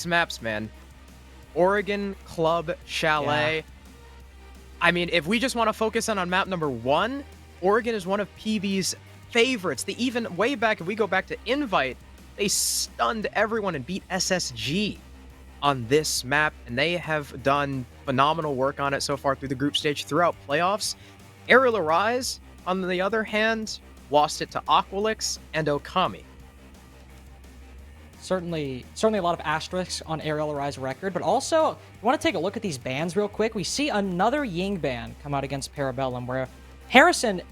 maps, man. Oregon Club Chalet. Yeah. I mean, if we just want to focus on map number 1, Oregon is one of PB's favorites. They even, way back, if we go back to Invite, they stunned everyone and beat SSG on this map, and they have done phenomenal work on it so far through the group stage throughout playoffs. Arial Arise, on the other hand, lost it to Aqualix and Okami. Certainly a lot of asterisks on Arial Arise record, but also, we want to take a look at these bans real quick. We see another Ying ban come out against Parabellum, where Harrison,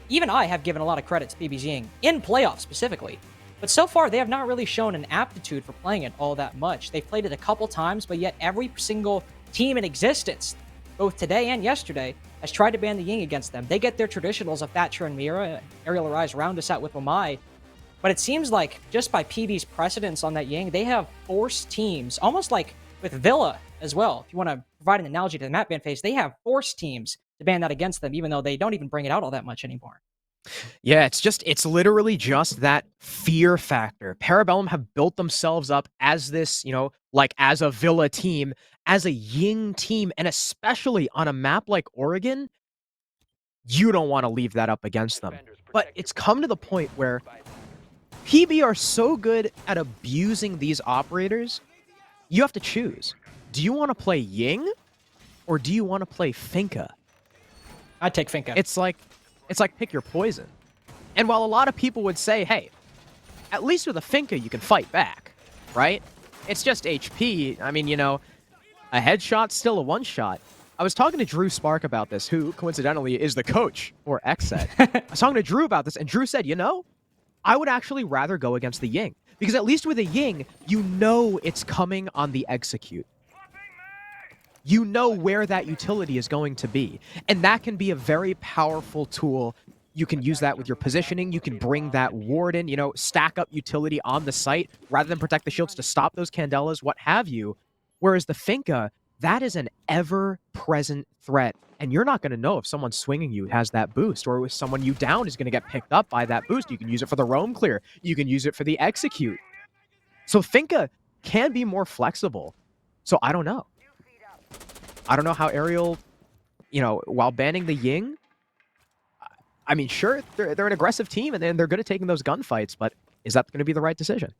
even I have given a lot of credit to PB's Ying, in playoffs specifically. But so far, they have not really shown an aptitude for playing it all that much. They've played it a couple times, but yet every single team in existence, both today and yesterday, has tried to ban the Ying against them. They get their traditionals of Thatcher and Mira, Arial Arise round us out with Omai. But it seems like, just by PB's precedence on that Ying, they have forced teams, almost like with Villa as well. If you want to provide an analogy to the map ban phase, they have forced teams to ban that against them, even though they don't even bring it out all that much anymore. Yeah, it's literally just that fear factor. Parabellum have built themselves up as this, like as a Villa team, as a Ying team, and especially on a map like Oregon, you don't want to leave that up against them. But it's come to the point where PB are so good at abusing these operators, you have to choose. Do you want to play Ying, or do you want to play Finka? I'd take Finka. It's like pick your poison. And while a lot of people would say, hey, at least with a Finka you can fight back, right? It's just HP. I mean, a headshot's still a one-shot. I was talking to Drew Spark about this, who coincidentally is the coach for XSET. I was talking to Drew about this, and Drew said, I would actually rather go against the Ying. Because at least with a Ying, you know it's coming on the execute. You know where that utility is going to be. And that can be a very powerful tool. You can use that with your positioning. You can bring that ward in, stack up utility on the site rather than protect the shields to stop those Candelas, what have you. Whereas the Finka, that is an ever-present threat. And you're not going to know if someone swinging you has that boost, or if someone you down is going to get picked up by that boost. You can use it for the roam clear. You can use it for the execute. So Finka can be more flexible. So I don't know. I don't know how Arial, while banning the Ying, I mean, sure, they're an aggressive team, and they're good at taking those gunfights, but is that going to be the right decision?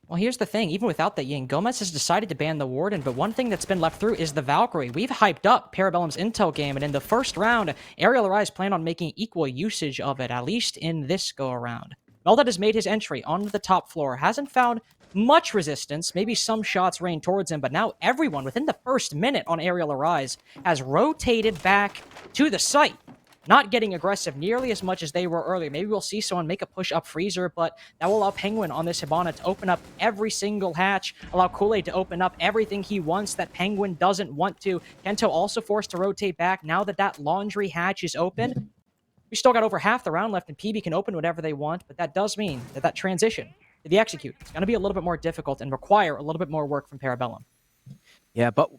Well, here's the thing. Even without the Ying, Gomez has decided to ban the Warden, but one thing that's been left through is the Valkyrie. We've hyped up Parabellum's intel game, and in the first round, Arial Arise plan on making equal usage of it, at least in this go-around. Meldet has made his entry onto the top floor, hasn't found much resistance, maybe some shots rain towards him, but now everyone within the first minute on Arial Arise has rotated back to the site. Not getting aggressive nearly as much as they were earlier. Maybe we'll see someone make a push up Freezer, but that will allow Penguin on this Hibana to open up every single hatch, allow Kool-Aid to open up everything he wants that Penguin doesn't want to. Kento also forced to rotate back now that laundry hatch is open. We still got over half the round left, and PB can open whatever they want, but that does mean that transition to the execute is going to be a little bit more difficult and require a little bit more work from Parabellum. Yeah, but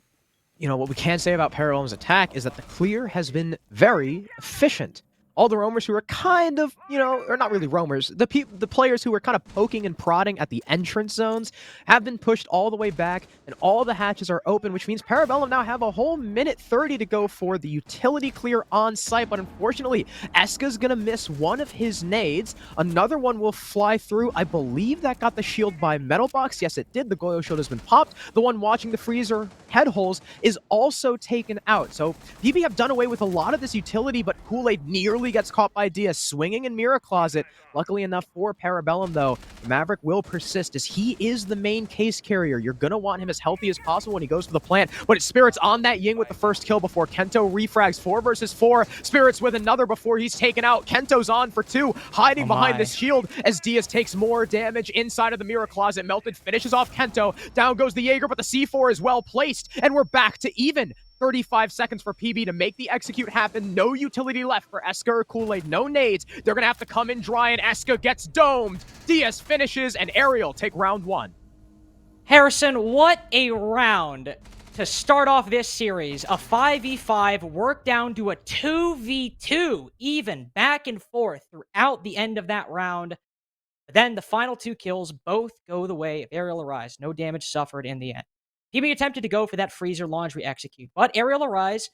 what we can say about Parabellum's attack is that the clear has been very efficient. All the roamers who are kind of, or not really roamers, the players who were kind of poking and prodding at the entrance zones have been pushed all the way back, and all the hatches are open, which means Parabellum now have a whole minute 30 to go for the utility clear on site. But unfortunately, Eska's gonna miss one of his nades. Another one will fly through. I believe that got the shield by Metal Box. Yes, it did. The Goyo shield has been popped. The one watching the freezer head holes is also taken out. So PB have done away with a lot of this utility, but Kool-Aid nearly gets caught by Dia swinging in Mirror Closet. Luckily enough for Parabellum, though, Maverick will persist as he is the main case carrier. You're going to want him as healthy as possible when he goes for the plant, but it's Spirits on that Ying with the first kill before Kento refrags 4 versus 4. Spirits with another before he's taken out. Kento's on for 2, hiding behind this shield as Diaz takes more damage inside of the Mirror Closet. Melted finishes off Kento. Down goes the Jaeger, but the C4 is well placed, and we're back to even. 35 seconds for PB to make the execute happen. No utility left for Eska or Kool-Aid. No nades. They're going to have to come in dry, and Eska gets domed. Diaz finishes, and Arial take round 1. Harrison, what a round to start off this series. A 5v5 worked down to a 2v2, even back and forth throughout the end of that round. But then the final 2 kills both go the way of Ariel Arise. No damage suffered in the end. PB attempted to go for that freezer laundry execute, but Ariel Arise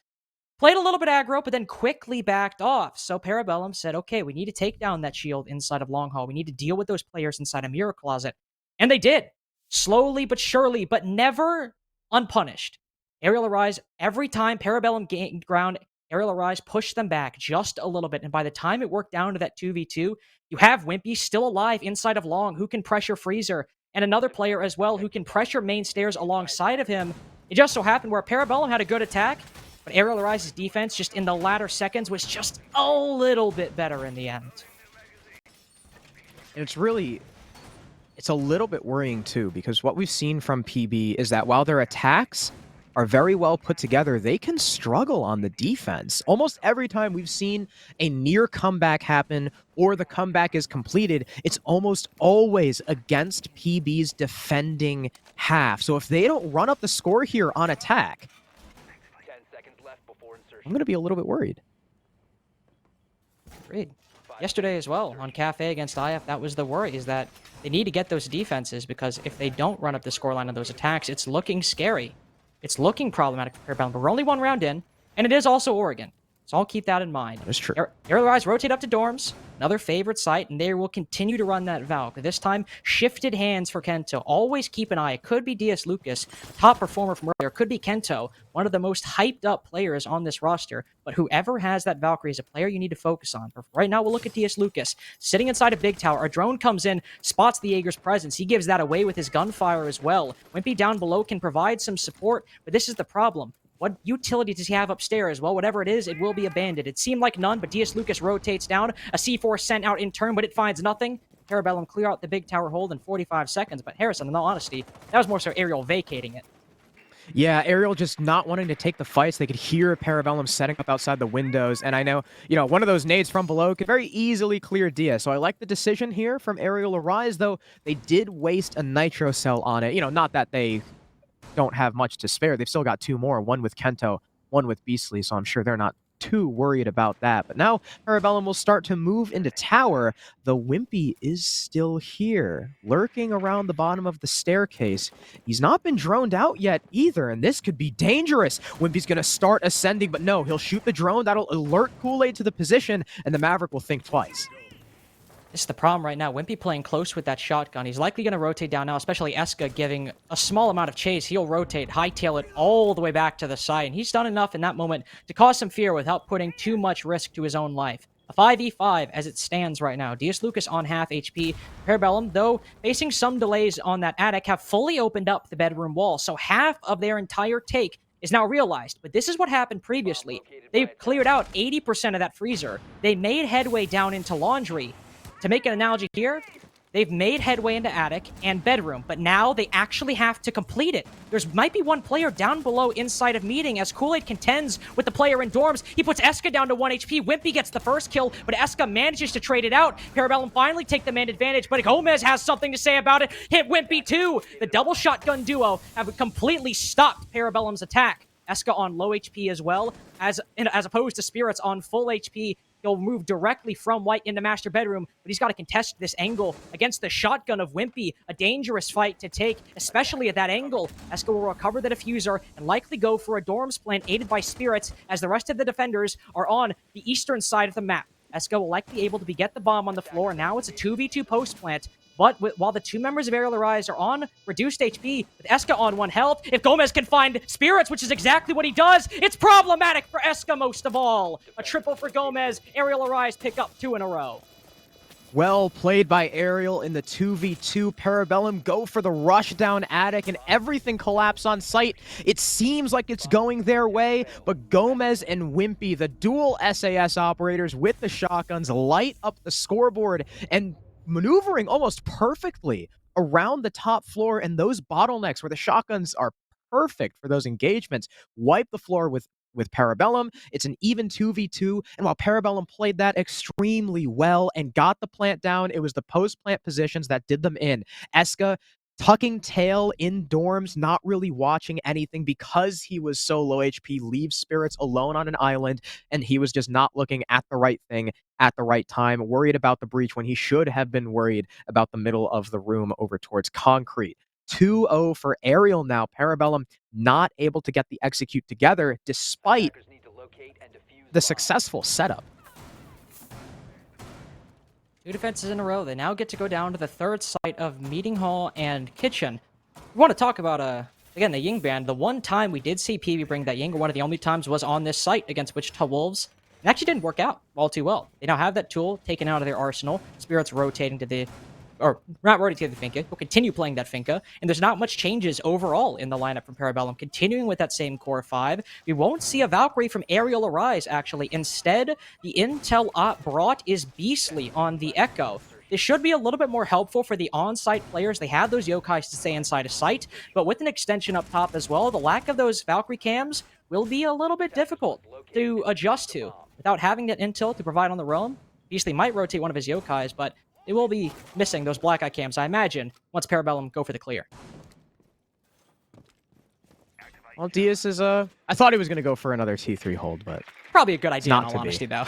played a little bit aggro, but then quickly backed off. So Parabellum said, okay, we need to take down that shield inside of Long Hall. We need to deal with those players inside a Mirror Closet. And they did. Slowly but surely, but never unpunished. Ariel Arise, every time Parabellum gained ground, Ariel Arise pushed them back just a little bit. And by the time it worked down to that 2v2, you have Wimpy still alive inside of Long, who can pressure Freezer, and another player as well who can pressure main stairs alongside of him. It just so happened where Parabellum had a good attack, but Ariel Arise's defense just in the latter seconds was just a little bit better in the end. And it's a little bit worrying too, because what we've seen from PB is that while their attacks are very well put together, they can struggle on the defense. Almost every time we've seen a near comeback happen or the comeback is completed, it's almost always against PB's defending half. So if they don't run up the score here on attack, I'm going to be a little bit worried. Agreed. Yesterday as well, on Cafe against IF, that was the worry, is that they need to get those defenses, because if they don't run up the scoreline of those attacks, it's looking scary. It's looking problematic for Parabellum, but we're only 1 round in, and it is also Oregon. So I'll keep that in mind. That's true. Ariel Rise rotate up to dorms, another favorite site, and they will continue to run that Valk. This time, shifted hands for Kento. Always keep an eye. It could be DS Lucas, top performer from earlier. It could be Kento, one of the most hyped up players on this roster. But whoever has that Valkyrie is a player you need to focus on. But right now, we'll look at DS Lucas. Sitting inside a big tower, a drone comes in, spots the Jaeger's presence. He gives that away with his gunfire as well. Wimpy down below can provide some support, but this is the problem. What utility does he have upstairs? Well, whatever it is, it will be abandoned. It seemed like none, but DS Lucas rotates down. A C4 sent out in turn, but it finds nothing. Parabellum clear out the big tower hold in 45 seconds, but Harrison, in all honesty, that was more so Ariel vacating it. Yeah, Ariel just not wanting to take the fights. They could hear Parabellum setting up outside the windows, and I know, one of those nades from below could very easily clear Dia. So I like the decision here from Ariel Arise, though they did waste a nitro cell on it. Not that they don't have much to spare. They've still got 2 more, one with Kento, one with Beastly, so I'm sure they're not too worried about that. But now Parabellum will start to move into tower. The Wimpy is still here, lurking around the bottom of the staircase. He's not been droned out yet either, and this could be dangerous. Wimpy's going to start ascending, but no, he'll shoot the drone. That'll alert Kool-Aid to the position, and the Maverick will think twice. This is the problem right now. Wimpy playing close with that shotgun. He's likely going to rotate down now, especially Eska giving a small amount of chase. He'll rotate, hightail it all the way back to the side, and he's done enough in that moment to cause some fear without putting too much risk to his own life. A 5v5 as it stands right now. DS Lucas on half HP. Parabellum, though, facing some delays on that attic, have fully opened up the bedroom wall, so half of their entire take is now realized. But this is what happened previously. They cleared out 80% of that freezer. They made headway down into laundry. To make an analogy here, they've made headway into attic and bedroom, but now they actually have to complete it. There's might be one player down below inside of meeting as Kool-Aid contends with the player in dorms. He puts Eska down to 1 HP. Wimpy gets the first kill, but Eska manages to trade it out. Parabellum finally take the man advantage, but Gomez has something to say about it. Hit Wimpy too. The double shotgun duo have completely stopped Parabellum's attack. Eska on low HP as well, as opposed to Spirits on full HP. He'll move directly from White into master bedroom, but he's got to contest this angle against the shotgun of Wimpy. A dangerous fight to take, especially at that angle. Eska will recover the diffuser and likely go for a dorms plant aided by Spirits, as the rest of the defenders are on the eastern side of the map. Eska will likely be able to get the bomb on the floor. Now it's a 2v2 post plant. But while the 2 members of Ariel Arise are on reduced HP, with Eska on 1 health, if Gomez can find Spirits, which is exactly what he does, it's problematic for Eska most of all. A triple for Gomez. Ariel Arise pick up 2 in a row. Well played by Ariel in the 2v2. Parabellum go for the rush down attic, and everything collapse on site. It seems like it's going their way, but Gomez and Wimpy, the dual SAS operators with the shotguns, light up the scoreboard and maneuvering almost perfectly around the top floor, and those bottlenecks where the shotguns are perfect for those engagements wipe the floor with Parabellum. It's an even 2v2, and while Parabellum played that extremely well and got the plant down, it was the post-plant positions that did them in. Eska tucking tail in dorms, not really watching anything because he was so low HP, leaves Spirits alone on an island, and he was just not looking at the right thing at the right time, worried about the breach when he should have been worried about the middle of the room over towards concrete. 2-0 for Arial now. Parabellum not able to get the execute together despite the successful setup. 2 defenses in a row. They now get to go down to the third site of Meeting Hall and Kitchen. We want to talk about, again, the Ying band. The one time we did see PB bring that Ying, or one of the only times, was on this site against Wichita Wolves. It actually didn't work out all too well. They now have that tool taken out of their arsenal. Spirits rotating to the... or not rotating to the Finka. We'll continue playing that Finka. And there's not much changes overall in the lineup from Parabellum. Continuing with that same core 5. We won't see a Valkyrie from Arial arise, actually. Instead, the intel brought is Beastly on the Echo. This should be a little bit more helpful for the on-site players. They have those yokais to stay inside of sight, but with an extension up top as well, the lack of those Valkyrie cams will be a little bit difficult to adjust to. Without having that intel to provide on the roam, Beastly might rotate one of his yokais, but they will be missing those black eye cams, I imagine, once Parabellum go for the clear. Well, Diaz is, I thought he was going to go for another T3 hold, but... Probably a good idea, not in all to be. honesty, though.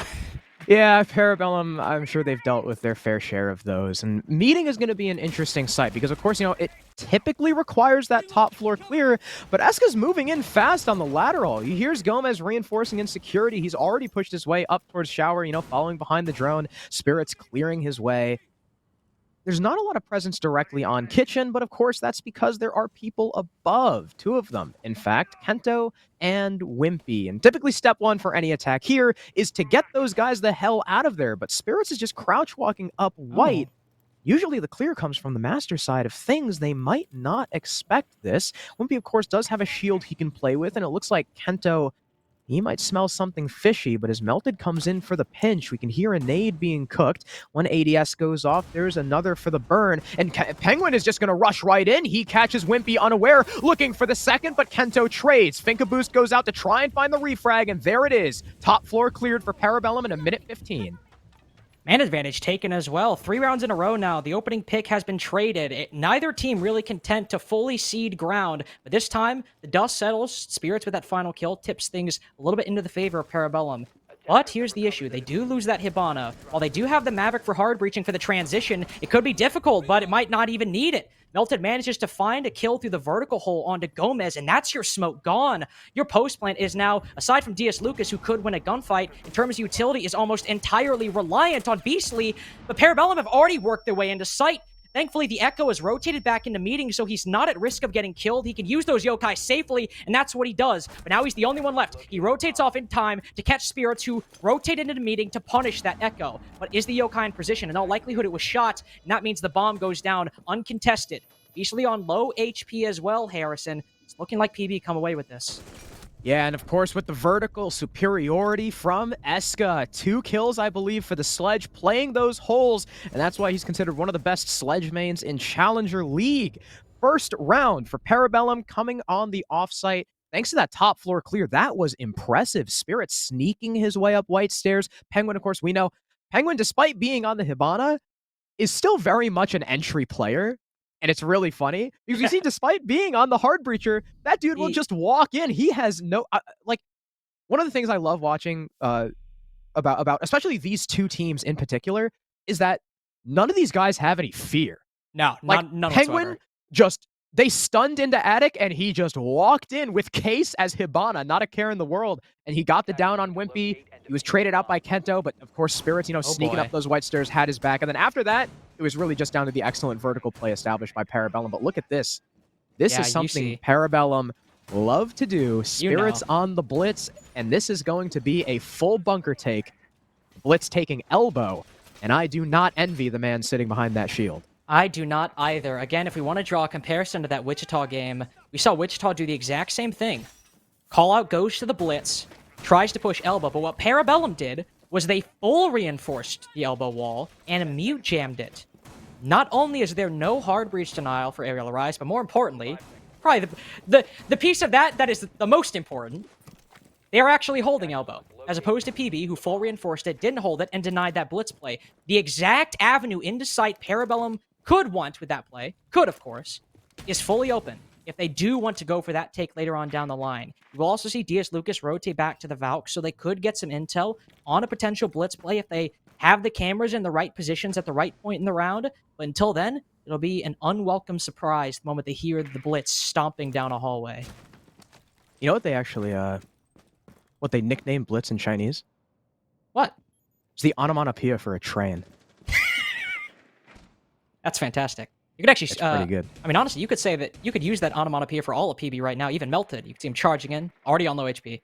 Yeah, Parabellum, I'm sure they've dealt with their fair share of those. And Meeting is going to be an interesting site because, of course, you know, it typically requires that top floor clear, but Eska's moving in fast on the lateral. Here's Gomez reinforcing in security. He's already pushed his way up towards Shower, you know, following behind the drone. Spirits clearing his way. There's not a lot of presence directly on Kitchen, but of course that's because there are people above, 2 of them. In fact, Kento and Wimpy. And typically step 1 for any attack here is to get those guys the hell out of there, but Spirits is just crouch walking up white. Usually the clear comes from the master side of things. They might not expect this. Wimpy, of course, does have a shield he can play with, and it looks like Kento... he might smell something fishy, but as Melted comes in for the pinch, we can hear a nade being cooked. One ADS goes off, there's another for the burn, and Penguin is just going to rush right in. He catches Wimpy unaware, looking for the second, but Kento trades. Finka Boost goes out to try and find the refrag, and there it is. Top floor cleared for Parabellum in 1:15. Man advantage taken as well. 3 rounds in a row now. The opening pick has been traded. Neither team really content to fully cede ground, but this time the dust settles. Spirits with that final kill tips things a little bit into the favor of Parabellum. But here's the issue. They do lose that Hibana. While they do have the Maverick for hard breaching for the transition, it could be difficult, but it might not even need it. Melted manages to find a kill through the vertical hole onto Gomez, and that's your smoke gone. Your post plant is now, aside from DS Lucas, who could win a gunfight, in terms of utility, is almost entirely reliant on Beastly, but Parabellum have already worked their way into sight. Thankfully, the Echo is rotated back into Meeting, so he's not at risk of getting killed. He can use those yokai safely, and that's what he does. But now he's the only one left. He rotates off in time to catch Spirits, who rotated into Meeting to punish that Echo. But is the yokai in position? In all likelihood, it was shot, and that means the bomb goes down uncontested. Beastly on low HP as well, Harrison. It's looking like PB come away with this. Yeah, and of course with the vertical superiority from Eska. 2 kills, I believe, for the Sledge, playing those holes, and that's why he's considered one of the best Sledge mains in Challenger League. First round for Parabellum coming on the offsite. Thanks to that top floor clear, that was impressive. Spirit sneaking his way up White Stairs. Penguin, of course, we know. Penguin, despite being on the Hibana, is still very much an entry player. And it's really funny because you see, despite being on the hard breacher, that dude will just walk in. He has no like. One of the things I love watching about especially these 2 teams in particular is that none of these guys have any fear. No, like none Penguin whatsoever. just they stunned into Attic and he just walked in with Case as Hibana, not a care in the world, and he got the down on Wimpy. He was traded out by Kento, but of course Spirits, you know, sneaking up those White Stairs, had his back, and then after that, it was really just down to the excellent vertical play established by Parabellum. But look at this. This is something Parabellum love to do. Spirits on the Blitz, and this is going to be a full bunker take. Blitz taking elbow, and I do not envy the man sitting behind that shield. I do not either. Again, if we want to draw a comparison to that Wichita game, we saw Wichita do the exact same thing. Call out goes to the Blitz, tries to push elbow, but what Parabellum did was they full reinforced the elbow wall and mute jammed it. Not only is there no hard breach denial for Arial Arise, but more importantly, probably the piece of that is the most important, they are actually holding elbow, as opposed to PB, who full reinforced it, didn't hold it, and denied that blitz play. The exact avenue into sight Parabellum could want with that play, could of course, is fully open if they do want to go for that take later on down the line. We'll also see DS Lucas rotate back to the Valk, so they could get some intel on a potential blitz play if they have the cameras in the right positions at the right point in the round. But until then, it'll be an unwelcome surprise the moment they hear the blitz stomping down a hallway. You know what they actually, what they nicknamed Blitz in Chinese? What? It's the onomatopoeia for a train. That's fantastic. You could actually, It's pretty good. I mean, honestly, you could say that you could use that onomatopoeia for all of PB right now, even Melted. You can see him charging in, already on low HP.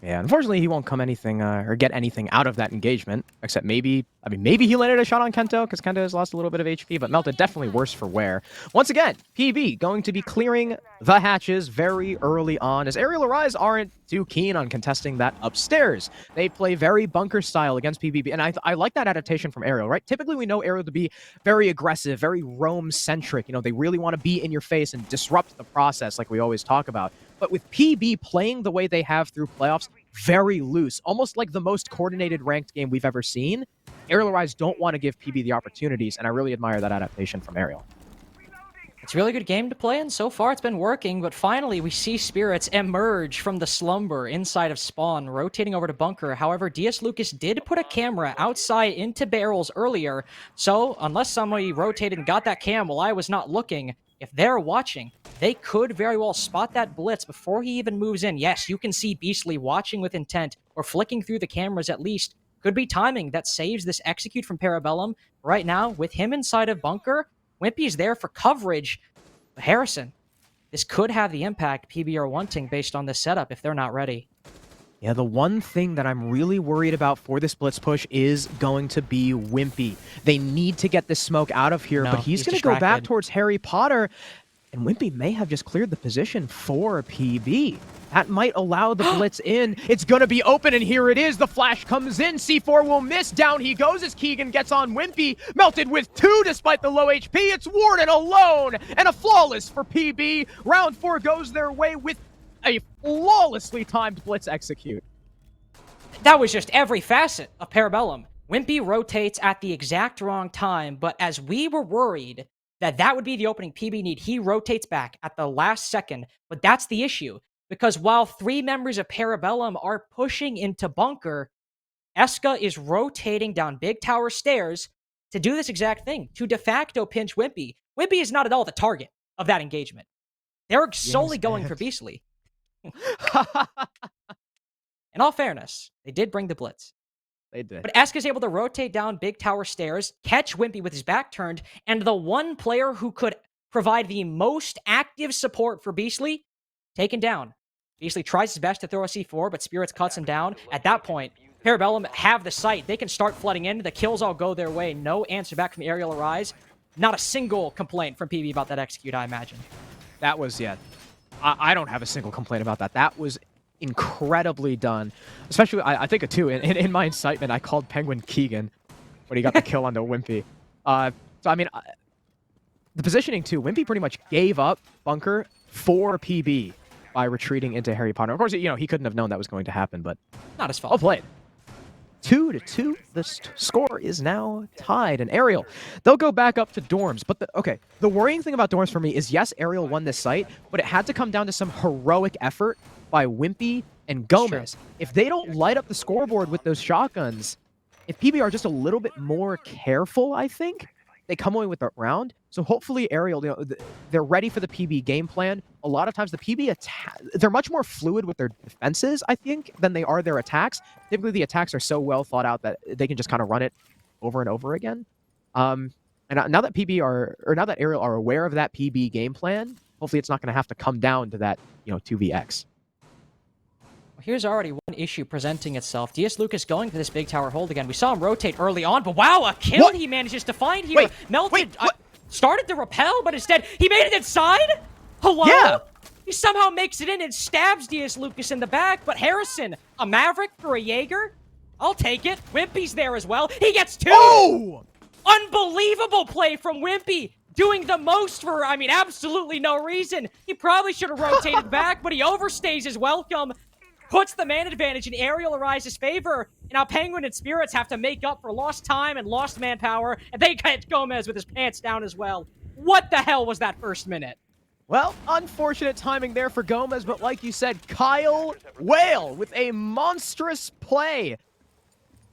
Yeah, unfortunately, he won't come anything or get anything out of that engagement, except maybe, I mean, maybe he landed a shot on Kento because Kento has lost a little bit of HP, but Melted definitely worse for wear. Once again, PB going to be clearing the hatches very early on, as Arial Arise aren't too keen on contesting that upstairs. They play very bunker style against PB, and I like that adaptation from Arial, right? Typically, we know Arial to be very aggressive, very roam-centric. You know, they really want to be in your face and disrupt the process like we always talk about. But with PB playing the way they have through playoffs, very loose, almost like the most coordinated ranked game we've ever seen, Arial Arise don't want to give PB the opportunities, and I really admire that adaptation from Arial. It's a really good game to play, and so far it's been working, but finally we see Spirits emerge from the slumber inside of Spawn, rotating over to Bunker. However, DS Lucas did put a camera outside into barrels earlier, so unless somebody rotated and got that cam while I was not looking, if they're watching, they could very well spot that blitz before he even moves in. Yes, you can see Beastly watching with intent, or flicking through the cameras at least. Could be timing that saves this execute from Parabellum. Right now, with him inside of Bunker, Wimpy's there for coverage. But Harrison, this could have the impact PB are wanting based on this setup if they're not ready. Yeah, the one thing that I'm really worried about for this blitz push is going to be Wimpy. They need to get this smoke out of here, but he's going to go back towards Harry Potter, and Wimpy may have just cleared the position for PB. That might allow the blitz in. It's going to be open, and here it is. The flash comes in. C4 will miss. Down he goes as Keegan gets on Wimpy. Melted with 2 despite the low HP. It's Warden alone, and a flawless for PB. Round 4 goes their way with a flawlessly timed blitz execute. That was just every facet of Parabellum. Wimpy rotates at the exact wrong time, but as we were worried that would be the opening PB need, he rotates back at the last second. But that's the issue, because while 3 members of Parabellum are pushing into Bunker, Eska is rotating down Big Tower stairs to do this exact thing, to de facto pinch Wimpy. Wimpy is not at all the target of that engagement. They're solely going for Beastly. In all fairness, they did bring the blitz. They did. But Eska's able to rotate down Big Tower stairs, catch Wimpy with his back turned, and the one player who could provide the most active support for Beastly, taken down. Beastly tries his best to throw a C4, but Spirits cuts him down. At that point, Parabellum have the site. They can start flooding in. The kills all go their way. No answer back from Arial Arise. Not a single complaint from PB about that execute, I imagine. That was, yeah. I don't have a single complaint about that. That was incredibly done. Especially, I think, too, in my incitement, I called Penguin Keegan when he got the kill onto Wimpy. So, I mean, the positioning, too, Wimpy pretty much gave up Bunker for PB by retreating into Harry Potter. Of course, you know, he couldn't have known that was going to happen, but not his fault. Well played. 2-2. The score is now tied. And Arial, they'll go back up to dorms. But the worrying thing about dorms for me is, yes, Arial won this site, but it had to come down to some heroic effort by Wimpy and Gomez. If they don't light up the scoreboard with those shotguns, if PB are just a little bit more careful, I think, they come away with the round. So hopefully Arial, you know, they're ready for the PB game plan. A lot of times the PB they're much more fluid with their defenses, I think, than they are their attacks. Typically the attacks are so well thought out that they can just kind of run it over and over again. And now that now that Arial are aware of that PB game plan, hopefully it's not going to have to come down to that, you know, 2vx. Here's already one issue presenting itself. DS Lucas going for this Big Tower hold again. We saw him rotate early on, but wow, a kill he manages to find here. Melted started to repel, but instead he made it inside? Hello? Yeah. He somehow makes it in and stabs DS Lucas in the back, but Harrison, a Maverick for a Jaeger? I'll take it. Wimpy's there as well. He gets 2! Oh! Unbelievable play from Wimpy! Doing the most for, I mean, absolutely no reason. He probably should have rotated back, but he overstays his welcome. Puts the man advantage in Arial Arise's favor. And now Penguin and Spirits have to make up for lost time and lost manpower. And they get Gomez with his pants down as well. What the hell was that first minute? Well, unfortunate timing there for Gomez, but like you said, Kyle Whale with a monstrous play.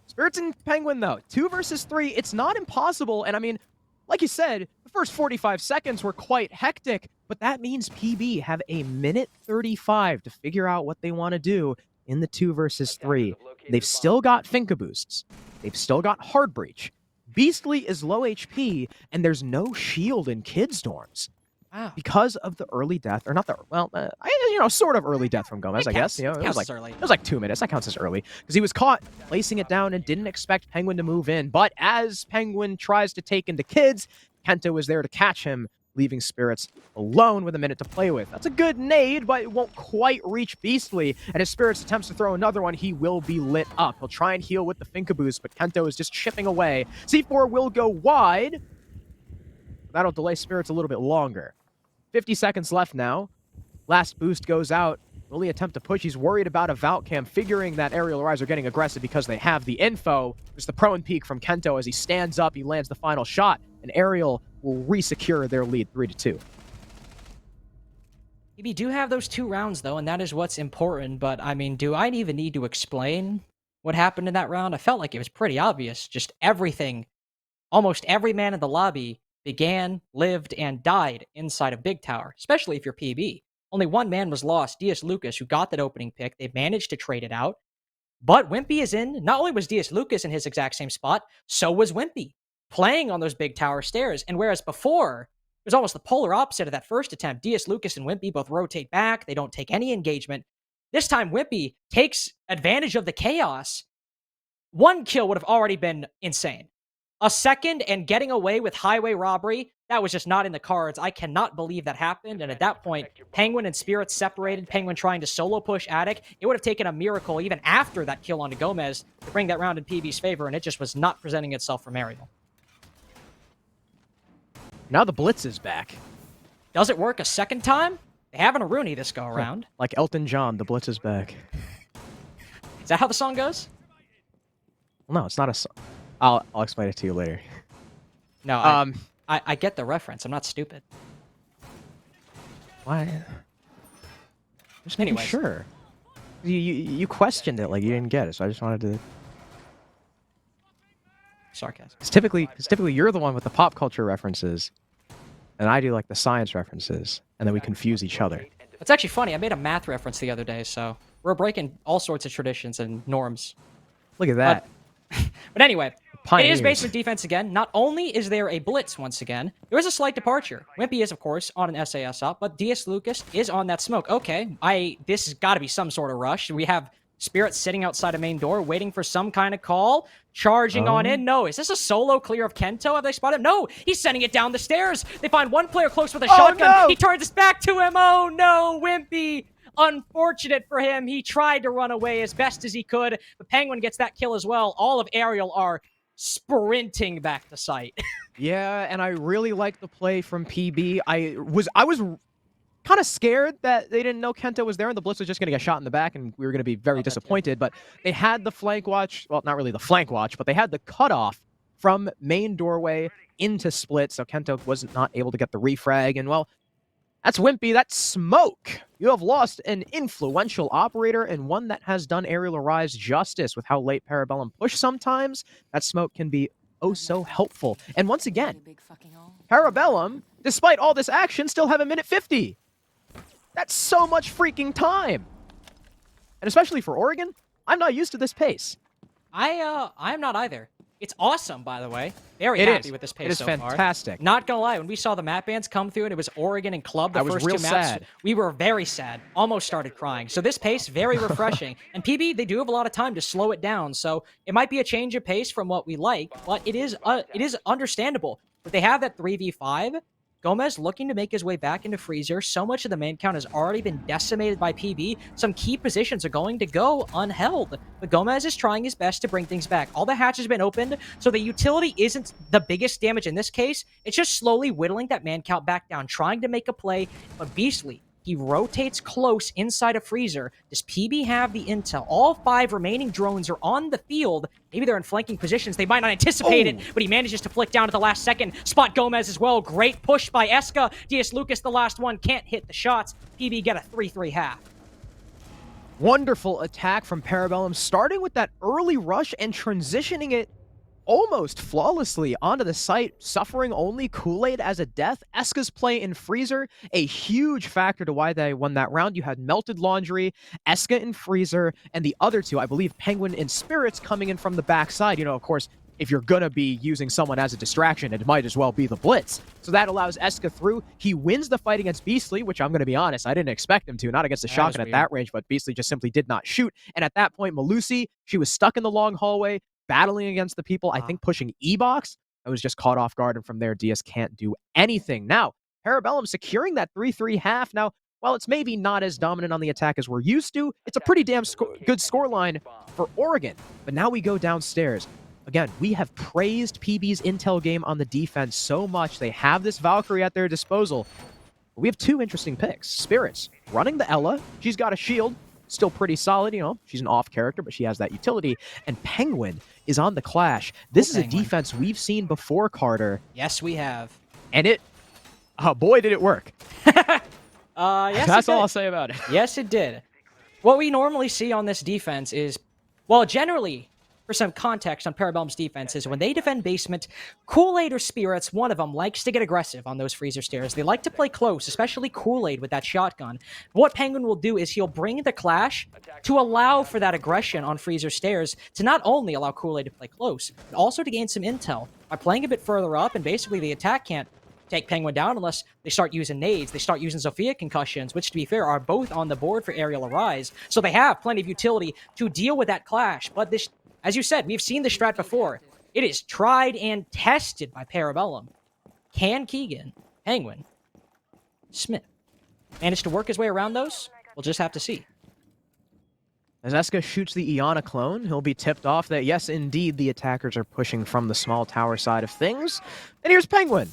Spirits and Penguin, though, 2 versus 3, it's not impossible. And I mean, like you said, the first 45 seconds were quite hectic, but that means PB have a minute 35 to figure out what they want to do in the 2 versus 3. They've still got Finka boosts. They've still got Hard Breach. Beastly is low HP, and there's no shield in Kids Dorms. Wow. Because of the early death, or not the, well, sort of early death from Gomez, I guess. It was like early. It was like 2 minutes. That counts as early because he was caught placing it down and didn't expect Penguin to move in. But as Penguin tries to take into Kids, Kento is there to catch him, leaving Spirits alone with a minute to play with. That's a good nade, but it won't quite reach Beastly. And as Spirits attempts to throw another one, he will be lit up. He'll try and heal with the Finka boost, but Kento is just chipping away. C4 will go wide. That'll delay Spirits a little bit longer. 50 seconds left now. Last boost goes out. Will he attempt to push? He's worried about a Valcam, figuring that Arial Arise are getting aggressive because they have the info. There's the prone peek from Kento as he stands up. He lands the final shot, and Arial will re-secure their lead 3-2. We do have those 2 rounds, though, and that is what's important. But, I mean, do I even need to explain what happened in that round? I felt like it was pretty obvious. Just everything, almost every man in the lobby began, lived, and died inside of Big Tower, especially if you're PB. Only one man was lost, Diaz Lucas, who got that opening pick. They managed to trade it out. But Wimpy is in. Not only was Diaz Lucas in his exact same spot, so was Wimpy, playing on those Big Tower stairs. And whereas before, it was almost the polar opposite of that first attempt. Diaz Lucas and Wimpy both rotate back. They don't take any engagement. This time, Wimpy takes advantage of the chaos. 1 kill would have already been insane. A second and getting away with highway robbery, that was just not in the cards. I cannot believe that happened. And at that point, Penguin and Spirits separated. Penguin trying to solo push Attic. It would have taken a miracle even after that kill onto Gomez to bring that round in PB's favor, and it just was not presenting itself from Arial. Now the Blitz is back. Does it work a second time? They have a Rooney this go around. Like Elton John, the Blitz is back. Is that how the song goes? Well, no, it's not a song. I'll explain it to you later. No, I get the reference. I'm not stupid. Why? Just making Anyways. sure. You questioned it like you didn't get it, so I just wanted to. Sarcasm. Because typically you're the one with the pop culture references, and I do like the science references, and then we confuse each other. It's actually funny. I made a math reference the other day, so we're breaking all sorts of traditions and norms. Look at that. But anyway, Pioneers. it is basement defense again. Not only is there a blitz once again, there is a slight departure. Wimpy is, of course, on an SAS up, but DS Lucas is on that smoke. Okay, this has got to be some sort of rush. We have Spirit sitting outside a main door, waiting for some kind of call, charging on in. No, is this a solo clear of Kento? Have they spotted him? No, he's sending it down the stairs. They find one player close with a shotgun. No! He turns it back to him. Oh no, Wimpy. Unfortunate for him. He tried to run away as best as he could, but Penguin gets that kill as well. All of Arial are sprinting back to site. Yeah, and I really like the play from PB. I was kind of scared that they didn't know Kento was there and the Blitz was just going to get shot in the back and we were going to be very disappointed, but they had the flank watch, well, not really the flank watch, but they had the cutoff from main doorway into split, so Kento was not able to get the refrag, and well, that's Wimpy, that's smoke. You have lost an influential operator and one that has done Arial Arise justice with how late Parabellum push sometimes. That smoke can be oh so helpful. And once again, Parabellum, despite all this action, still have a minute 50. That's so much freaking time. And especially for Oregon, I'm not used to this pace. I'm not either. It's awesome, by the way. Very happy with this pace so far. It is fantastic. Not gonna lie, when we saw the map bans come through and it was Oregon and Club, the first 2 maps, sad. We were very sad. Almost started crying. So this pace, very refreshing. And PB, they do have a lot of time to slow it down. So it might be a change of pace from what we like, but it is understandable. But they have that 3v5. Gomez looking to make his way back into Freezer. So much of the main count has already been decimated by PB. Some key positions are going to go unheld. But Gomez is trying his best to bring things back. All the hatches have been opened, so the utility isn't the biggest damage in this case. It's just slowly whittling that man count back down, trying to make a play. But Beastly He rotates close inside of Freezer. Does PB have the intel? All 5 remaining drones are on the field. Maybe they're in flanking positions. They might not anticipate it, but he manages to flick down at the last second. Spot Gomez as well. Great push by Eska. DS Lucas, the last one, can't hit the shots. PB get a 3-3 half. Wonderful attack from Parabellum, starting with that early rush and transitioning it almost flawlessly onto the site, suffering only Kool-Aid as a death. Eska's play in Freezer, a huge factor to why they won that round. You had Melted Laundry, Eska in Freezer, and the other two, I believe Penguin and Spirits, coming in from the backside. Of course, if you're gonna be using someone as a distraction, it might as well be the Blitz. So that allows Eska through. He wins the fight against Beastly, which I'm gonna be honest, I didn't expect him to. Not against the Shotgun at that range, but Beastly just simply did not shoot. And at that point, Malusi, she was stuck in the long hallway, battling against the people, I think pushing E-Box. I was just caught off guard, and from there, DS can't do anything. Now, Parabellum securing that 3-3 half. Now, while it's maybe not as dominant on the attack as we're used to, it's a pretty damn good scoreline for Oregon. But now we go downstairs. Again, we have praised PB's intel game on the defense so much. They have this Valkyrie at their disposal. We have 2 interesting picks. Spirits running the Ella. She's got a shield. Still pretty solid, she's an off character, but she has that utility. And Penguin is on the Clash. This is a defense we've seen before, Carter. Yes, we have. And boy, did it work. Yes, that's all I'll say about it. Yes, it did. What we normally see on this defense is, well, generally, for some context on Parabellum's defense, is when they defend basement, Kool-Aid or Spirits, one of them likes to get aggressive on those freezer stairs. They like to play close, especially Kool-Aid with that shotgun. What Penguin will do is he'll bring the Clash to allow for that aggression on freezer stairs, to not only allow Kool-Aid to play close, but also to gain some intel. By playing a bit further up, and basically the attack can't take Penguin down unless they start using nades. They start using Sophia concussions, which, to be fair, are both on the board for Arial Arise. So they have plenty of utility to deal with that Clash. But this, as you said, we've seen this strat before. It is tried and tested by Parabellum. Can Keegan, Penguin, Smith manage to work his way around those? We'll just have to see. As Eska shoots the Iana clone, he'll be tipped off that, yes, indeed, the attackers are pushing from the small tower side of things. And here's Penguin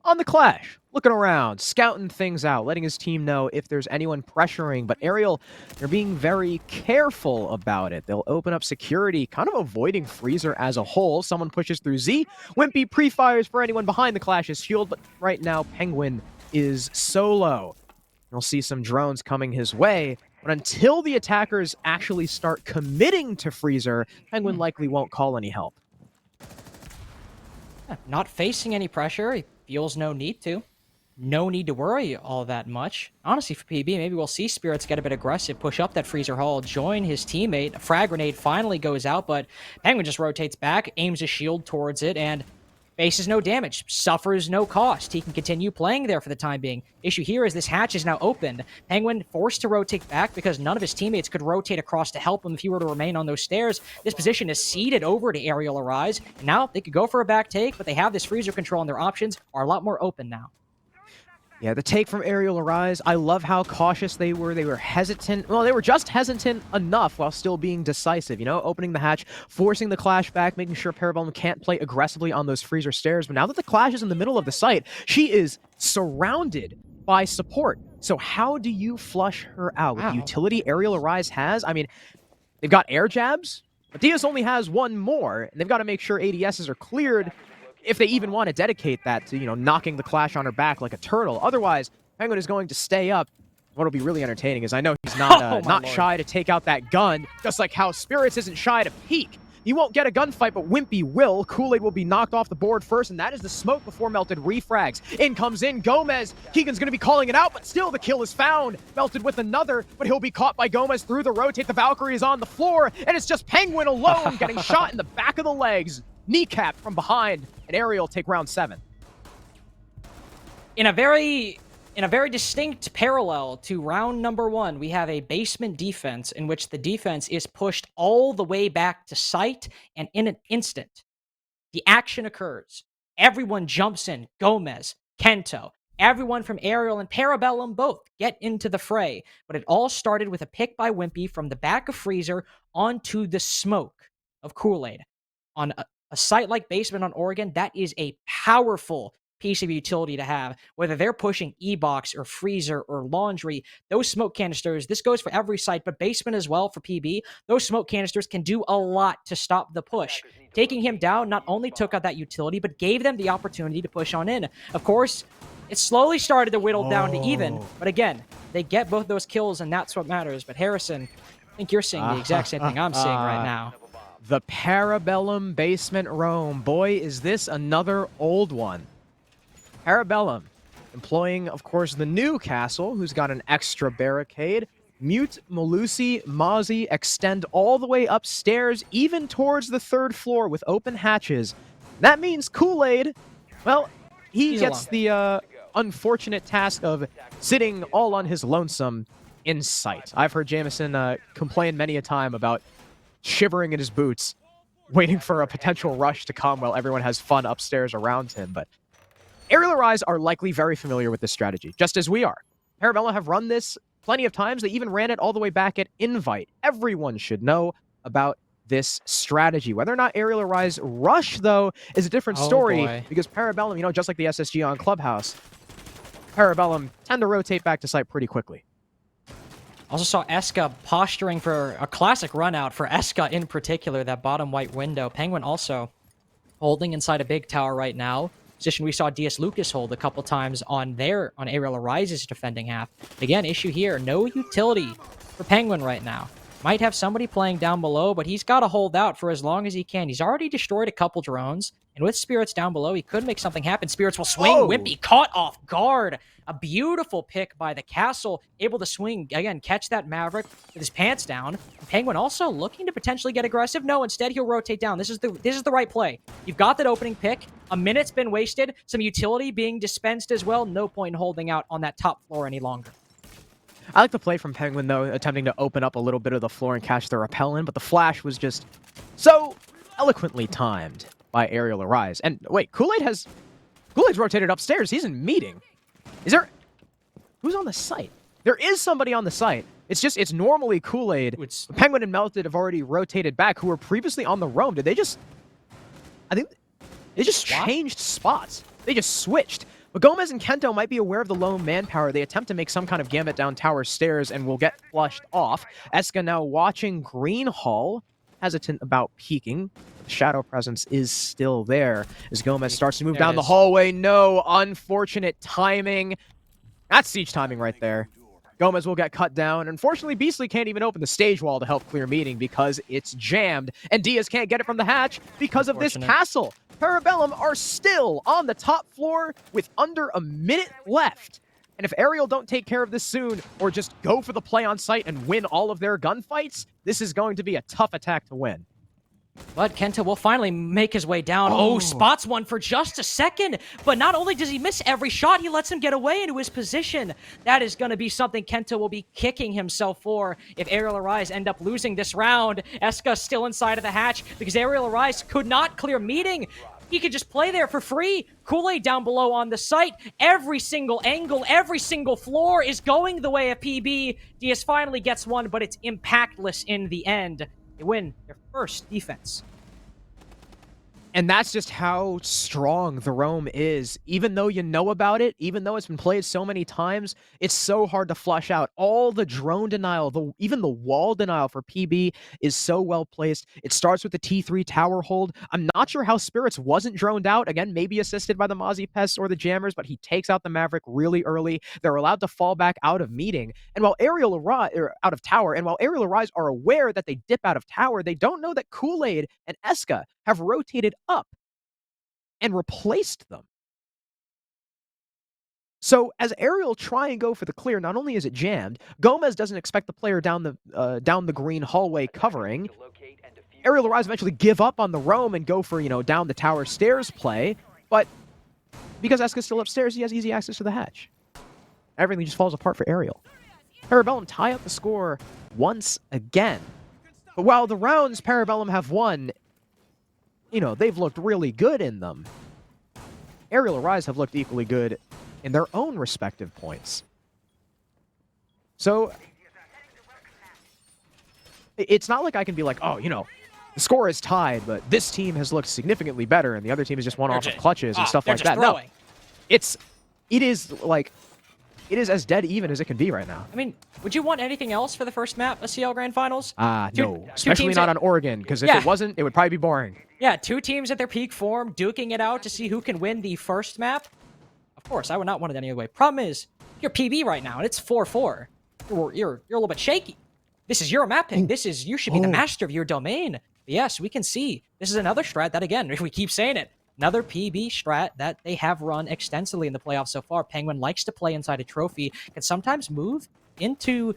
on the Clash, looking around, scouting things out, letting his team know if there's anyone pressuring. But Arial, they're being very careful about it. They'll open up security, kind of avoiding Freezer as a whole. Someone pushes through Z. Wimpy pre-fires for anyone behind the Clash's shield, but right now Penguin is solo. You'll see some drones coming his way, but until the attackers actually start committing to Freezer, Penguin likely won't call any help. Not facing any pressure. He feels no need to. No need to worry all that much. Honestly, for PB, maybe we'll see Spirits get a bit aggressive, push up that freezer hull, join his teammate. A frag grenade finally goes out, but Penguin just rotates back, aims a shield towards it, and faces no damage, suffers no cost. He can continue playing there for the time being. Issue here is this hatch is now opened. Penguin forced to rotate back because none of his teammates could rotate across to help him if he were to remain on those stairs. This position is ceded over to Arial Arise, and now they could go for a back take, but they have this freezer control, and their options are a lot more open now. Yeah, the take from Arial Arise, I love how cautious they were. They were hesitant. Well, they were just hesitant enough while still being decisive, opening the hatch, forcing the Clash back, making sure Parabellum can't play aggressively on those freezer stairs. But now that the Clash is in the middle of the site, she is surrounded by support. So how do you flush her out? With the utility Arial Arise has, I mean, they've got air jabs, but Diaz only has one more, and they've got to make sure ADSs are cleared if they even want to dedicate that to, knocking the Clash on her back like a turtle. Otherwise, Penguin is going to stay up. What'll be really entertaining is I know he's not not shy to take out that gun, just like how Spirits isn't shy to peek. You won't get a gunfight, but Wimpy will. Kool-Aid will be knocked off the board first, and that is the smoke before Melted refrags. In comes Gomez. Keegan's going to be calling it out, but still the kill is found. Melted with another, but he'll be caught by Gomez through the rotate. The Valkyrie is on the floor, and it's just Penguin alone getting shot in the back of the legs. Kneecap from behind, and Arial take round 7. In a very distinct parallel to round number 1, we have a basement defense in which the defense is pushed all the way back to site, and in an instant, the action occurs. Everyone jumps in. Gomez, Kento, everyone from Arial and Parabellum both get into the fray. But it all started with a pick by Wimpy from the back of Freezer onto the smoke of Kool-Aid. On a site like Basement on Oregon, that is a powerful piece of utility to have. Whether they're pushing E-Box or Freezer or Laundry, those smoke canisters, this goes for every site, but Basement as well for PB, those smoke canisters can do a lot to stop the push. Taking him down not only took out that utility, but gave them the opportunity to push on in. Of course, it slowly started to whittle down to even, but again, they get both those kills, and that's what matters. But Harrison, I think you're seeing the exact same thing I'm seeing right now. The Parabellum basement roam. Boy, is this another old one. Parabellum, employing, of course, the new castle, who's got an extra barricade. Mute, Malusi, Mozzie extend all the way upstairs, even towards the 3rd floor with open hatches. That means Kool-Aid, well, he gets the unfortunate task of sitting all on his lonesome in sight. I've heard Jameson complain many a time about shivering in his boots, waiting for a potential rush to come while everyone has fun upstairs around him. But Arial Arise are likely very familiar with this strategy, just as we are. Parabellum have run this plenty of times. They even ran it all the way back at Invite. Everyone should know about this strategy. Whether or not Arial Arise rush, though, is a different story, because Parabellum, you know, just like the SSG on Clubhouse, Parabellum tend to rotate back to site pretty quickly. Also saw Eska posturing for a classic run out for Eska in particular, that bottom white window. Penguin also holding inside a big tower right now. Position we saw DS Lucas hold a couple times on Arial Arise's defending half. Again, issue here, no utility for Penguin right now. Might have somebody playing down below, but he's got to hold out for as long as he can. He's already destroyed a couple drones, and with Spirits down below, he could make something happen. Spirits will swing. Whoa. Wimpy caught off guard. A beautiful pick by the castle, able to swing, again, catch that Maverick with his pants down. Penguin also looking to potentially get aggressive. No, instead he'll rotate down. This is the right play. You've got that opening pick. A minute's been wasted. Some utility being dispensed as well. No point in holding out on that top floor any longer. I like the play from Penguin, though, attempting to open up a little bit of the floor and catch the repellent, but the flash was just so eloquently timed by Arial Arise. And wait, Kool-Aid's rotated upstairs. He's in meeting. Is there... Who's on the site? There is somebody on the site. It's normally Kool-Aid. Penguin and Melted have already rotated back, who were previously on the roam. Did they just... I think they just changed spots. They just switched. But Gomez and Kento might be aware of the low manpower. They attempt to make some kind of gambit down tower stairs and will get flushed off. Eska now watching Green Hall, hesitant about peeking. The shadow presence is still there as Gomez starts to move down the hallway. No, unfortunate timing. That's siege timing right there. Gomez will get cut down. Unfortunately, Beastly can't even open the stage wall to help clear meeting because it's jammed. And Diaz can't get it from the hatch because of this castle. Parabellum are still on the top floor with under a minute left. And if Arial don't take care of this soon, or just go for the play on site and win all of their gunfights, this is going to be a tough attack to win. But Kenta will finally make his way down. Oh, spots one for just a second. But not only does he miss every shot, he lets him get away into his position. That is going to be something Kenta will be kicking himself for if Arial Arise end up losing this round. Eska still inside of the hatch because Arial Arise could not clear meeting. He could just play there for free. Kool-Aid down below on the site. Every single angle, every single floor is going the way of PB. DS finally gets one, but it's impactless in the end. They win their first defense. And that's just how strong the roam is. Even though you know about it, even though it's been played so many times, it's so hard to flush out. All the drone denial, even the wall denial for PB is so well placed. It starts with the T3 tower hold. I'm not sure how Spirits wasn't droned out. Again, maybe assisted by the Mozzie Pests or the Jammers, but he takes out the Maverick really early. They're allowed to fall back out of meeting. And while Arial Arise, out of tower, and while Arial Arise are aware that they dip out of tower, they don't know that Kool-Aid and Eska have rotated up and replaced them. So as Arial try and go for the clear, not only is it jammed, Gomez doesn't expect the player down the green hallway covering. Arial Arise eventually give up on the roam and go for, down the tower stairs play, but because Eska's still upstairs, he has easy access to the hatch. Everything just falls apart for Arial. Parabellum tie up the score once again. But while the rounds Parabellum have won, they've looked really good in them. Arial Arise have looked equally good in their own respective points. So, it's not like I can be like, the score is tied, but this team has looked significantly better, and the other team has just won off of clutches and stuff like that. No. it is like, it is as dead even as it can be right now. I mean, would you want anything else for the first map of CL Grand Finals? No. Especially not on Oregon, because if it wasn't, it would probably be boring. Yeah, 2 teams at their peak form, duking it out to see who can win the first map. Of course, I would not want it any other way. Problem is, you're PB right now, and it's 4-4. You're a little bit shaky. This is your map pick. You should be the master of your domain. But yes, we can see this is another strat that, again, if we keep saying it, another PB strat that they have run extensively in the playoffs so far. Penguin likes to play inside a trophy, can sometimes move into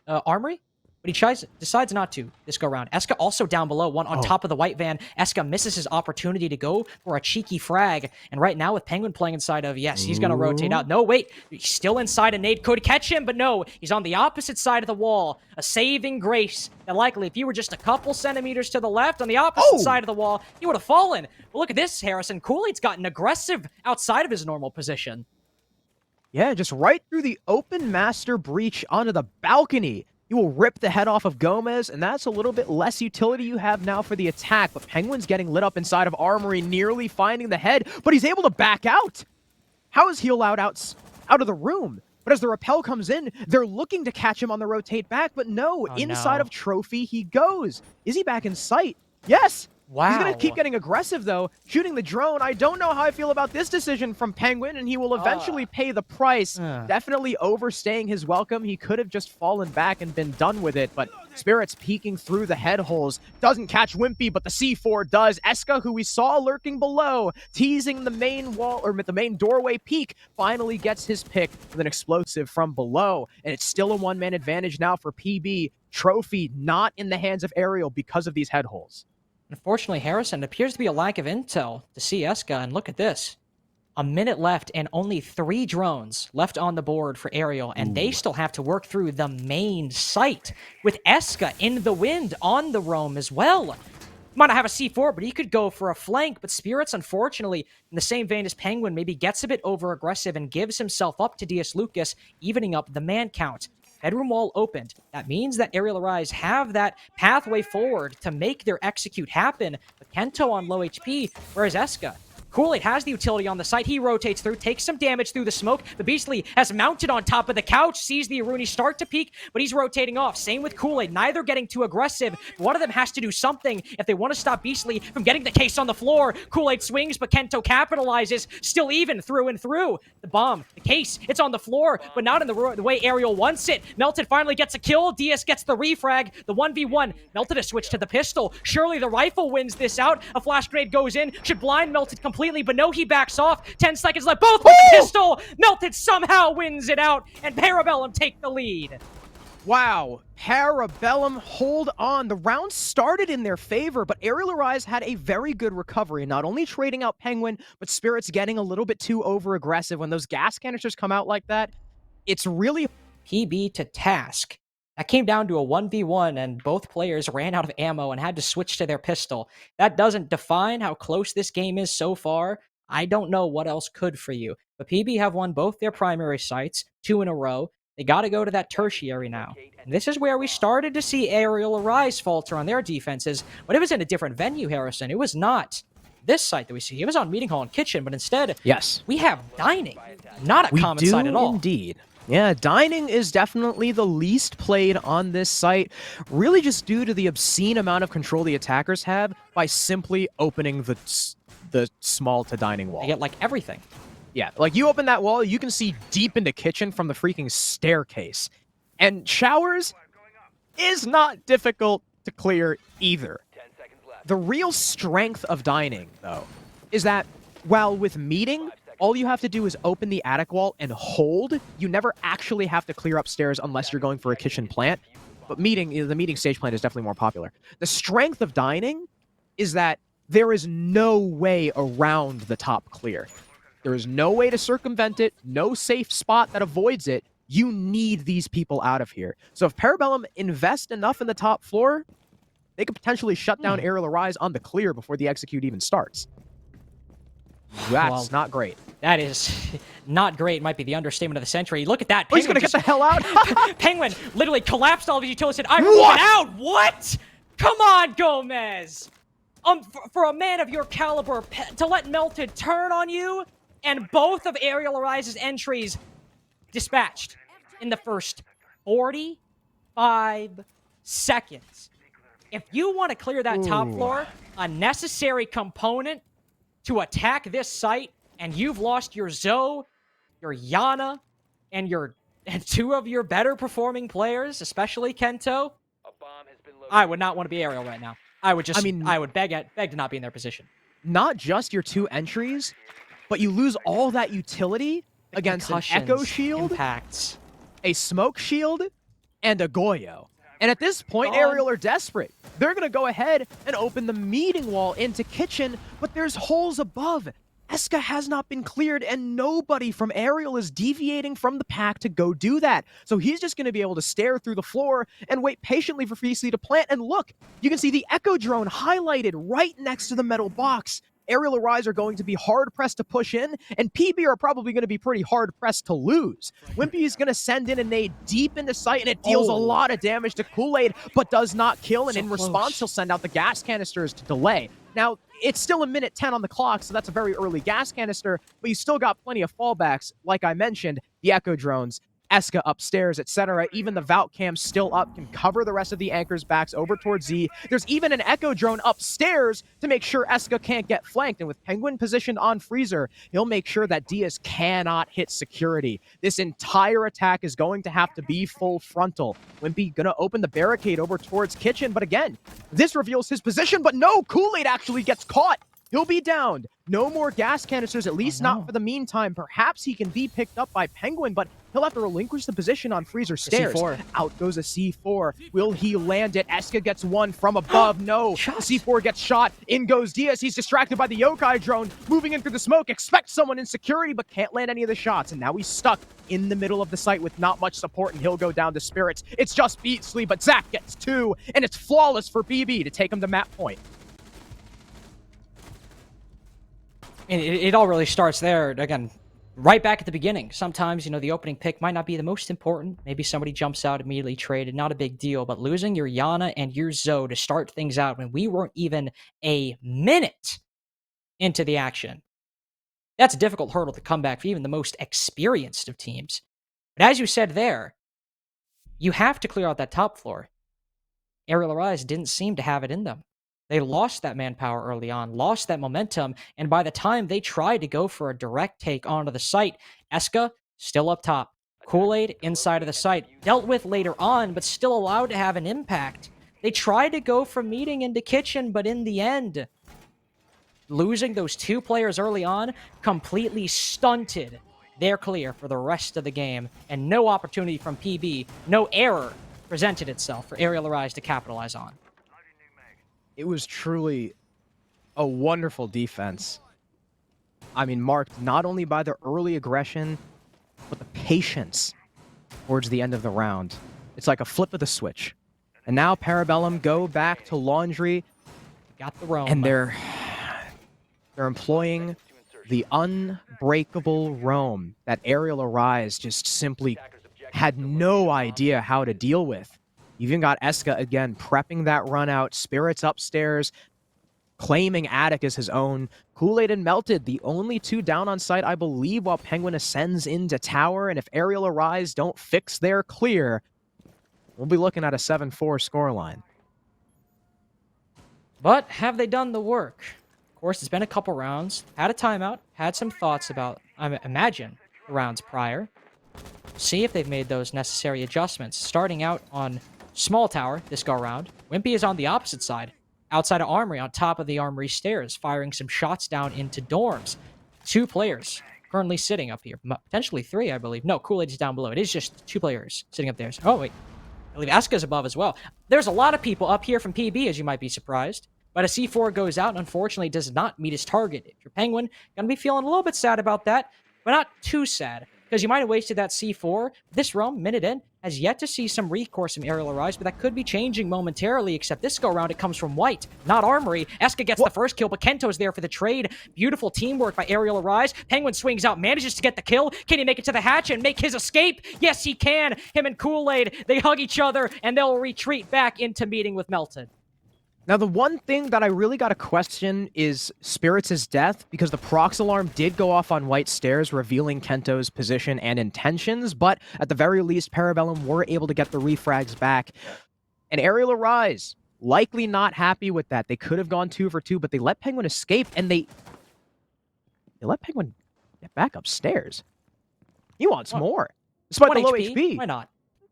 Armory, but he decides not to this go round. Eska also down below, one on top of the white van. Eska misses his opportunity to go for a cheeky frag. And right now with Penguin playing inside of, yes, he's going to rotate out. No, wait, he's still inside, and Nade could catch him, but no, he's on the opposite side of the wall. A saving grace. And likely, if you were just a couple centimeters to the left on the opposite side of the wall, he would have fallen. But look at this, Harrison. Kool-Aid's gotten aggressive outside of his normal position. Yeah, just right through the open master breach onto the balcony. You will rip the head off of Gomez, and that's a little bit less utility you have now for the attack. But Penguin's getting lit up inside of Armory, nearly finding the head, but he's able to back out. How is he allowed out of the room? But as the rappel comes in, they're looking to catch him on the rotate back, but no, inside of Trophy he goes. Is he back in sight? Yes! Wow. He's going to keep getting aggressive, though, shooting the drone. I don't know how I feel about this decision from Penguin, and he will eventually pay the price. Definitely overstaying his welcome. He could have just fallen back and been done with it, but Spirits peeking through the head holes. Doesn't catch Wimpy, but the C4 does. Eska, who we saw lurking below, teasing the main wall, or the main doorway peak, finally gets his pick with an explosive from below. And it's still a one-man advantage now for PB. Trophy not in the hands of Arial because of these head holes. Unfortunately, Harrison, it appears to be a lack of intel to see Eska, and look at this. A minute left and only 3 drones left on the board for Arial, and they still have to work through the main site with Eska in the wind on the roam as well. Might not have a C4, but he could go for a flank, but Spirits, unfortunately, in the same vein as Penguin, maybe gets a bit over-aggressive and gives himself up to DS Lucas, evening up the man count. Bedroom wall opened. That means that Arial Arise have that pathway forward to make their execute happen. But Kento on low HP, whereas Eska, Kool-Aid has the utility on the site. He rotates through, takes some damage through the smoke. The Beastly has mounted on top of the couch, sees the Aruni start to peek, but he's rotating off. Same with Kool-Aid, neither getting too aggressive. One of them has to do something if they want to stop Beastly from getting the case on the floor. Kool-Aid swings, but Kento capitalizes, still even through and through. The bomb, the case, it's on the floor, but not in the way Arial wants it. Melted finally gets a kill. DS gets the refrag, the 1v1. Melted a switch to the pistol. Surely the rifle wins this out. A flash grenade goes in, should blind Melted completely, but no, he backs off. 10 seconds left, both with the pistol. Melted somehow wins it out, and Parabellum take the lead. Wow, Parabellum hold on. The round started in their favor, but Arial Arise had a very good recovery, not only trading out Penguin, but Spirits getting a little bit too over-aggressive. When those gas canisters come out like that, it's really... PB to task. That came down to a 1v1, and both players ran out of ammo and had to switch to their pistol. That doesn't define how close this game is so far. I don't know what else could for you. But PB have won both their primary sites, 2 in a row. They got to go to that tertiary now. And this is where we started to see Arial Arise falter on their defenses, but it was in a different venue, Harrison. It was not this site that we see. It was on Meeting Hall and Kitchen, but instead, we have Dining. Not a common site at all. Indeed. Yeah, Dining is definitely the least played on this site, really just due to the obscene amount of control the attackers have by simply opening the small to dining wall. They get, like, everything. Yeah, like, you open that wall, you can see deep into kitchen from the freaking staircase. And showers is not difficult to clear either. The real strength of Dining, though, is that while with Meeting, all you have to do is open the attic wall and hold. You never actually have to clear upstairs unless you're going for a kitchen plant. But the Meeting stage plant is definitely more popular. The strength of Dining is that there is no way around the top clear. There is no way to circumvent it, no safe spot that avoids it. You need these people out of here. So if Parabellum invest enough in the top floor, they could potentially shut down Arial Arise on the clear before the execute even starts. That's not great. That is not great. Might be the understatement of the century. Look at that. Penguin he's going to get the hell out. Penguin literally collapsed all of his utilities. Said, I'm moving out. What? Come on, Gomez. For a man of your caliber, to let Melted turn on you and both of Arial Arise's entries dispatched in the first 45 seconds. If you want to clear that top floor, a necessary component to attack this site, and you've lost your Zoe, your Yana, and two of your better performing players, especially Kento, I would not want to be Arial right now. I would beg to not be in their position. Not just your 2 entries, but you lose all that utility against an Echo Shield, impacts, a Smoke Shield, and a Goyo. And at this point, Arial are desperate. They're going to go ahead and open the meeting wall into Kitchen, but there's holes above. Eska has not been cleared, and nobody from Arial is deviating from the pack to go do that. So he's just going to be able to stare through the floor and wait patiently for Feastley to plant. And look, you can see the Echo Drone highlighted right next to the metal box. Arial Arise are going to be hard-pressed to push in, and PB are probably going to be pretty hard-pressed to lose. Wimpy is going to send in a nade deep into sight, and it deals a lot of damage to Kool-Aid, but does not kill, and in response, he'll send out the gas canisters to delay. Now, it's still a minute 10 on the clock, so that's a very early gas canister, but you still got plenty of fallbacks. Like I mentioned, the Echo Drones, Eska upstairs, etc. Even the Valk Cam still up can cover the rest of the anchors' backs over towards Z. There's even an Echo Drone upstairs to make sure Eska can't get flanked. And with Penguin positioned on Freezer, he'll make sure that Diaz cannot hit security. This entire attack is going to have to be full frontal. Wimpy gonna open the barricade over towards Kitchen, but again, this reveals his position, but no, Kool-Aid actually gets caught. He'll be downed. No more gas canisters, at least not for the meantime. Perhaps he can be picked up by Penguin, but he'll have to relinquish the position on Freezer stairs. Out goes a C4. Will he land it? Eska gets one from above. No. The C4 gets shot. In goes Diaz. He's distracted by the Yokai drone. Moving in through the smoke. Expects someone in security, but can't land any of the shots. And now he's stuck in the middle of the site with not much support, and he'll go down to Spirits. It's just Beatsley, but Zach gets 2, and it's flawless for BB to take him to map point. And it all really starts there, again, right back at the beginning. Sometimes, the opening pick might not be the most important. Maybe somebody jumps out, immediately traded, not a big deal. But losing your Yana and your Zoe to start things out when we weren't even a minute into the action, that's a difficult hurdle to come back for even the most experienced of teams. But as you said there, you have to clear out that top floor. Arial Arise didn't seem to have it in them. They lost that manpower early on, lost that momentum, and by the time they tried to go for a direct take onto the site, Eska still up top. Kool-Aid inside of the site, dealt with later on, but still allowed to have an impact. They tried to go from meeting into Kitchen, but in the end, losing those 2 players early on completely stunted their clear for the rest of the game, and no opportunity from PB, no error presented itself for Arial Arise to capitalize on. It was truly a wonderful defense. I mean, marked not only by the early aggression, but the patience towards the end of the round. It's like a flip of the switch. And now Parabellum go back to Laundry. Got the roam. And they're employing the unbreakable roam that Arial Arise just simply had no idea how to deal with. You even got Eska again prepping that run out. Spirits upstairs, claiming Attic as his own. Kool-Aid and Melted, the only 2 down on site, I believe, while Penguin ascends into tower. And if Arial Arise don't fix their clear, we'll be looking at a 7-4 scoreline. But have they done the work? Of course, it's been a couple rounds. Had a timeout. Had some thoughts about, I imagine, the rounds prior. See if they've made those necessary adjustments. Starting out on small tower this go around. Wimpy is on the opposite side, outside of Armory, on top of the Armory stairs, firing some shots down into dorms. 2 players currently sitting up here. Potentially 3, I believe. No, Kool-Aid is down below. It is just 2 players sitting up there. Oh, wait. I believe Eska's above as well. There's a lot of people up here from PB, as you might be surprised. But a C4 goes out and unfortunately does not meet his target. If you're Penguin, gonna be feeling a little bit sad about that, but not too sad, because you might have wasted that C4. This roam, minute in, has yet to see some recourse from Arial Arise, but that could be changing momentarily, except this go-around, it comes from White, not Armory. Eska gets the first kill, but Kento's there for the trade. Beautiful teamwork by Arial Arise. Penguin swings out, manages to get the kill. Can he make it to the hatch and make his escape? Yes, he can. Him and Kool-Aid, they hug each other, and they'll retreat back into meeting with Melted. Now, the one thing that I really got to question is Spirits' death, because the prox alarm did go off on White Stairs, revealing Kento's position and intentions, but at the very least, Parabellum were able to get the refrags back. And Arial Arise, likely not happy with that. They could have gone 2 for 2, but they let Penguin escape, and they let Penguin get back upstairs. He wants more, despite the low HP. Why not?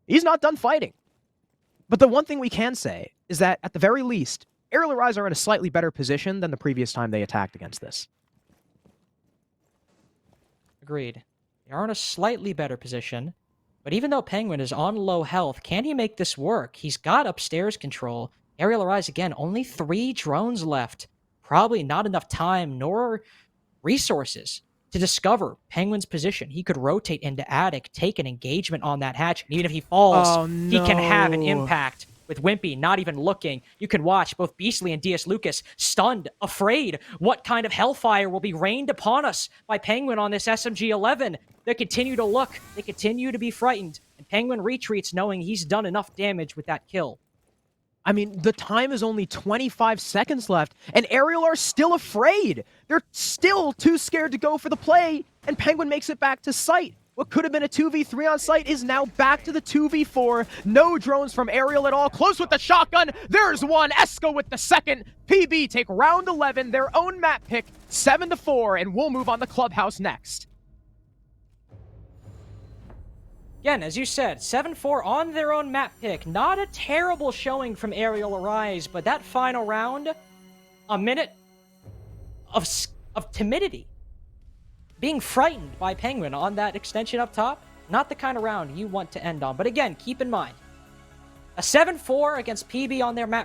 He's not done fighting. But the one thing we can say is that, at the very least, Arial Arise are in a slightly better position than the previous time they attacked against this. Agreed. They are in a slightly better position. But even though Penguin is on low health, can he make this work? He's got upstairs control. Arial Arise, again, only 3 drones left. Probably not enough time nor resources to discover Penguin's position. He could rotate into attic, take an engagement on that hatch, and even if he falls, he can have an impact. With Wimpy not even looking, you can watch both Beastly and DS Lucas stunned, afraid. What kind of hellfire will be rained upon us by Penguin on this SMG-11? They continue to look, they continue to be frightened, and Penguin retreats knowing he's done enough damage with that kill. I mean, the time is only 25 seconds left, and Arial are still afraid. They're still too scared to go for the play, and Penguin makes it back to site. What could have been a 2v3 on site is now back to the 2v4. No drones from Arial at all. Close with the shotgun. There's one. Esco with the second. PB take round 11, their own map pick, 7-4, and we'll move on to Clubhouse next. Again, as you said, 7-4 on their own map pick. Not a terrible showing from Arial Arise, but that final round, a minute of timidity. Being frightened by Penguin on that extension up top, not the kind of round you want to end on. But again, keep in mind, a 7-4 against PB on their map